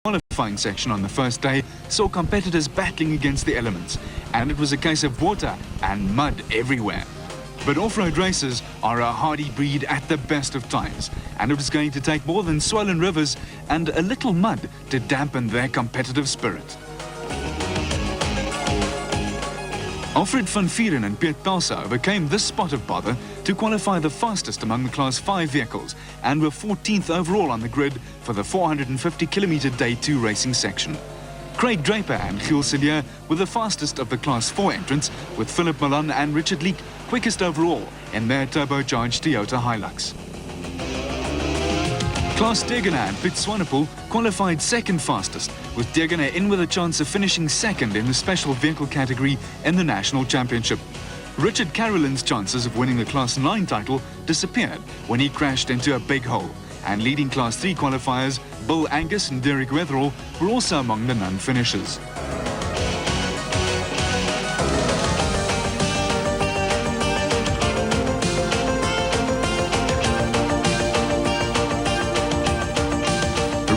qualifying section on the first day saw competitors battling against the elements, and it was a case of water and mud everywhere. But off-road racers are a hardy breed at the best of times, and it was going to take more than swollen rivers and a little mud to dampen their competitive spirit. Alfred van Vieren and Piet Pelser overcame this spot of bother to qualify the fastest among the Class 5 vehicles and were 14th overall on the grid for the 450-kilometre Day 2 racing section. Craig Draper and Giel Cilliers were the fastest of the Class 4 entrants, with Philip Milan and Richard Leek quickest overall in their turbocharged Toyota Hilux. Klaas Degener and Piet Swanepoel qualified second fastest, with Degener in with a chance of finishing second in the special vehicle category in the National Championship. Richard Carolin's chances of winning the Class 9 title disappeared when he crashed into a big hole, and leading Class 3 qualifiers Bill Angus and Derek Weatherall were also among the non-finishers.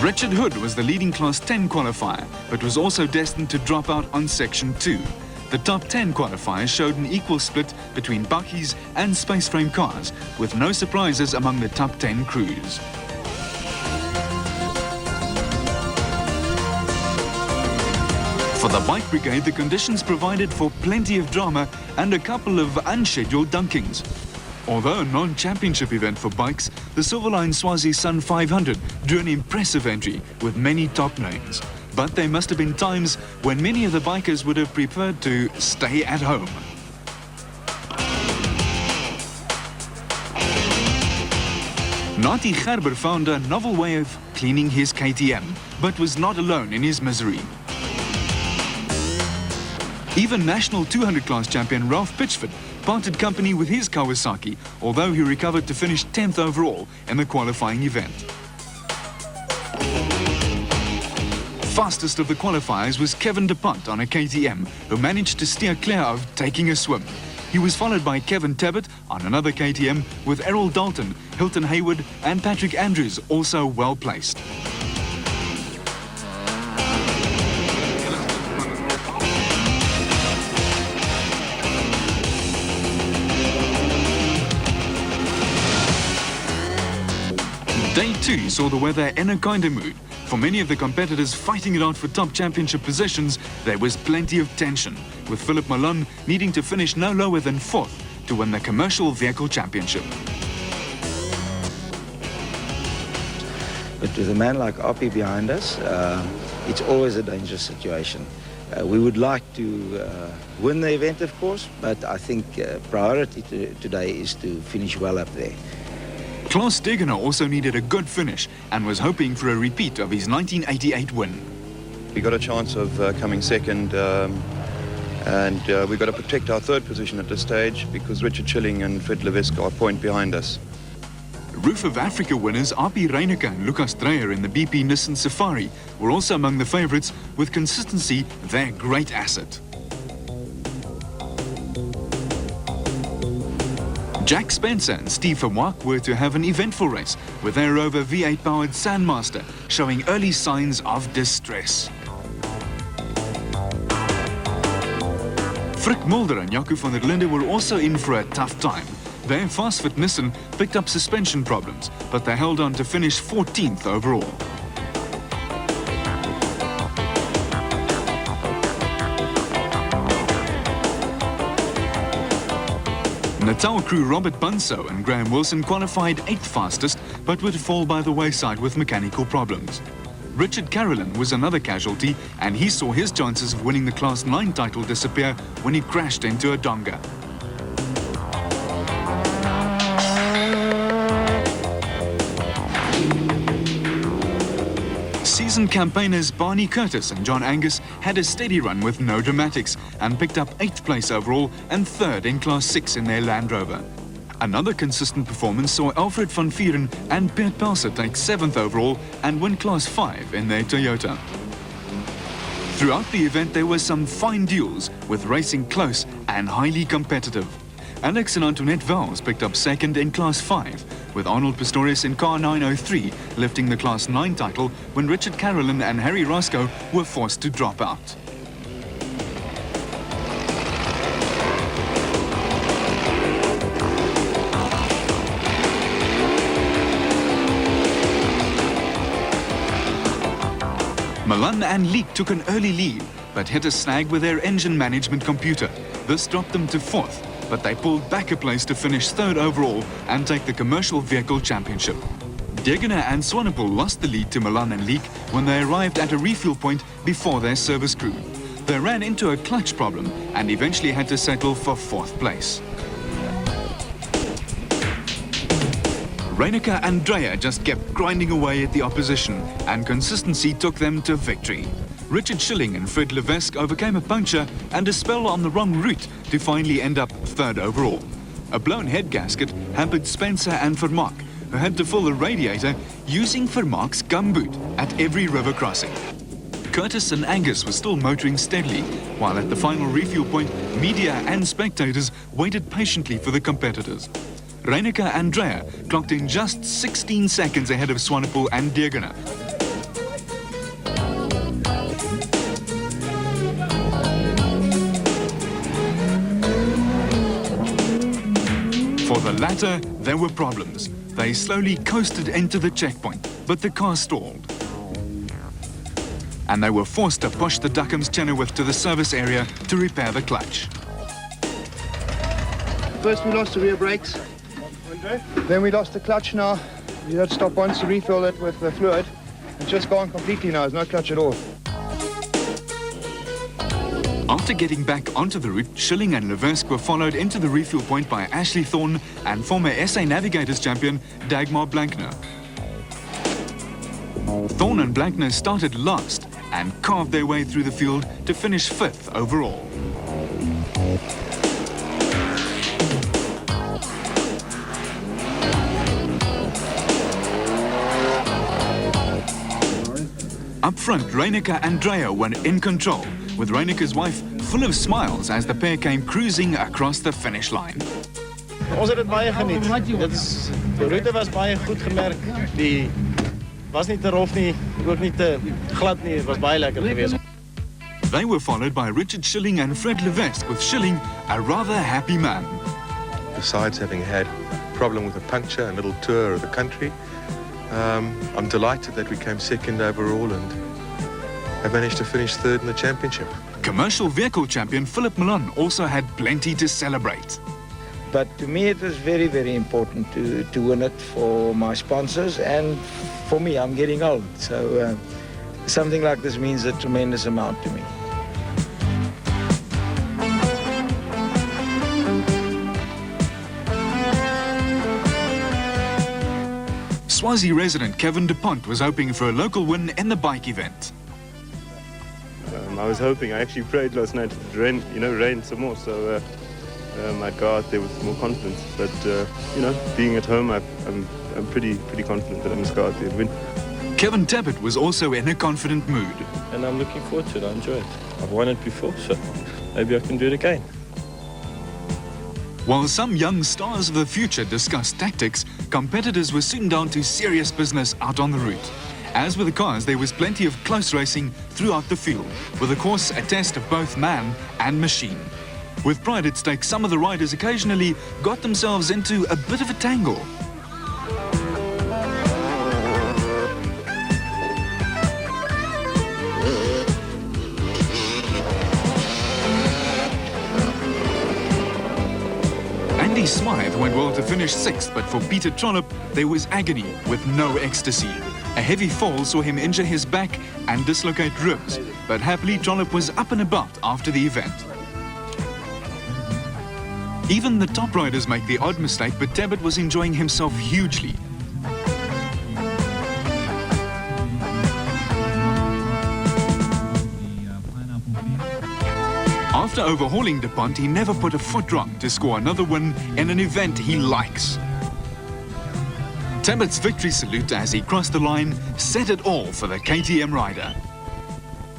Richard Hood was the leading Class 10 qualifier, but was also destined to drop out on Section 2. The top 10 qualifiers showed an equal split between bakkies and space-frame cars, with no surprises among the top 10 crews. For the bike brigade, the conditions provided for plenty of drama and a couple of unscheduled dunkings. Although a non-championship event for bikes, the Silverline Swazi Sun 500 drew an impressive entry with many top names. But there must have been times when many of the bikers would have preferred to stay at home. Nati Gerber found a novel way of cleaning his KTM, but was not alone in his misery. Even national 200 class champion Ralph Pitchford parted company with his Kawasaki, although he recovered to finish 10th overall in the qualifying event. Fastest of the qualifiers was Kevin DuPont on a KTM, who managed to steer clear of taking a swim. He was followed by Kevin Tebbett on another KTM, with Errol Dalton, Hilton Hayward and Patrick Andrews also well placed. Day 2 saw the weather in a kind of mood. For many of the competitors fighting it out for top championship positions, there was plenty of tension, with Philip Milan needing to finish no lower than 4th to win the Commercial Vehicle Championship. But with a man like Appie behind us, it's always a dangerous situation. We would like to win the event, of course, but I think priority today is to finish well up there. Klaas Degener also needed a good finish and was hoping for a repeat of his 1988 win. We got a chance of coming second, and we've got to protect our third position at this stage because Richard Schilling and Fred Lewiska are a point behind us. Roof of Africa winners Appie Reineke and Lucas Dreyer in the BP Nissan Safari were also among the favourites, with consistency their great asset. Jack Spencer and Steve Vermaak were to have an eventful race, with their Rover V8-powered Sandmaster showing early signs of distress. Frick Mulder and Jaco van der Linde were also in for a tough time. Their fast-fit Nissan picked up suspension problems, but they held on to finish 14th overall. Natal crew Robert Bunso and Graham Wilson qualified 8th fastest, but would fall by the wayside with mechanical problems. Richard Carolin was another casualty, and he saw his chances of winning the Class 9 title disappear when he crashed into a donga. Seasoned campaigners Barney Curtis and John Angus had a steady run with no dramatics and picked up 8th place overall and 3rd in Class 6 in their Land Rover. Another consistent performance saw Alfred van Vieren and Piet Pelser take 7th overall and win Class 5 in their Toyota. Throughout the event there were some fine duels, with racing close and highly competitive. Alex and Antoinette Vels picked up 2nd in Class 5, with Arnold Pistorius in car 903 lifting the Class 9 title when Richard Carolyn and Harry Roscoe were forced to drop out. Milan and Leek took an early lead, but hit a snag with their engine management computer. This dropped them to 4th, but they pulled back a place to finish 3rd overall and take the Commercial Vehicle Championship. Degener and Swanepoel lost the lead to Milan and Leek when they arrived at a refuel point before their service crew. They ran into a clutch problem and eventually had to settle for 4th place. Reinecker and Dreyer just kept grinding away at the opposition, and consistency took them to victory. Richard Schilling and Fred Levesque overcame a puncture and a spell on the wrong route to finally end up 3rd overall. A blown head gasket hampered Spencer and Vermaak, who had to fill the radiator using Vermaak's gumboot at every river crossing. Curtis and Angus were still motoring steadily, while at the final refuel point, media and spectators waited patiently for the competitors. Reinecker and Dreyer clocked in just 16 seconds ahead of Swanepoel and Degener. For the latter, there were problems. They slowly coasted into the checkpoint, but the car stalled. And they were forced to push the Duckham's Chenoweth to the service area to repair the clutch. First we lost the rear brakes, then we lost the clutch now. We had to stop once to refill it with the fluid. It's just gone completely now, there's no clutch at all. After getting back onto the route, Schilling and Levesque were followed into the refuel point by Ashley Thorne and former SA Navigators champion Dagmar Blankner. Thorne and Blankner started last and carved their way through the field to finish 5th overall. Up front, Reinecker and Dreyer were in control, with Reinecker's wife full of smiles as the pair came cruising across the finish line. Ons het dit baie geniet. Die route was baie goed gemerk. Die was nie te rof nie, ook nie te glad nie. Dit was baie lekker geweest. They were followed by Richard Schilling and Fred Levesque, with Schilling a rather happy man. Besides having had a problem with a puncture, a little tour of the country, I'm delighted that we came 2nd overall and have managed to finish 3rd in the championship. Commercial Vehicle champion Philip Milan also had plenty to celebrate. But to me it was very, very important to win it for my sponsors and for me. I'm getting old, so something like this means a tremendous amount to me. Swazi resident Kevin DuPont was hoping for a local win in the bike event. I was hoping, I actually prayed last night it would rain some more, so I'd go out there with more confidence. But, being at home, I'm pretty confident that I must go out there and win. Kevin Tabbert was also in a confident mood. And I'm looking forward to it, I enjoy it. I've won it before, so maybe I can do it again. While some young stars of the future discussed tactics, competitors were soon down to serious business out on the route. As with the cars, there was plenty of close racing throughout the field, with the course a test of both man and machine. With pride at stake, some of the riders occasionally got themselves into a bit of a tangle. Andy Smythe went well to finish 6th, but for Peter Trollop, there was agony with no ecstasy. A heavy fall saw him injure his back and dislocate ribs, but happily Trollop was up and about after the event. Even the top riders make the odd mistake, but Tabbert was enjoying himself hugely. After overhauling DuPont, he never put a foot wrong to score another win in an event he likes. Tabbert's victory salute as he crossed the line set it all for the KTM rider.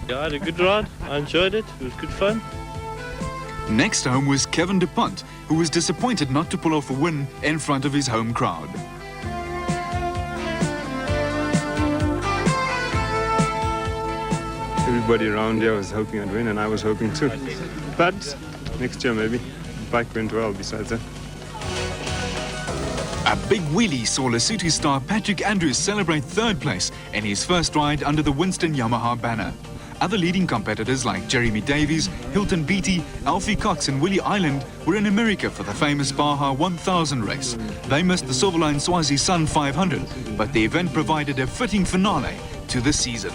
Yeah, I had a good ride. I enjoyed it. It was good fun. Next home was Kevin DuPont, who was disappointed not to pull off a win in front of his home crowd. everybody around here was hoping I'd win, and I was hoping too. But next year maybe. The bike went well besides that. A big wheelie saw Lesotho star Patrick Andrews celebrate third place in his first ride under the Winston Yamaha banner. Other leading competitors like Jeremy Davies, Hilton Beattie, Alfie Cox and Willie Island were in America for the famous Baja 1000 race. They missed the Silverline Swazi Sun 500, but the event provided a fitting finale to the season.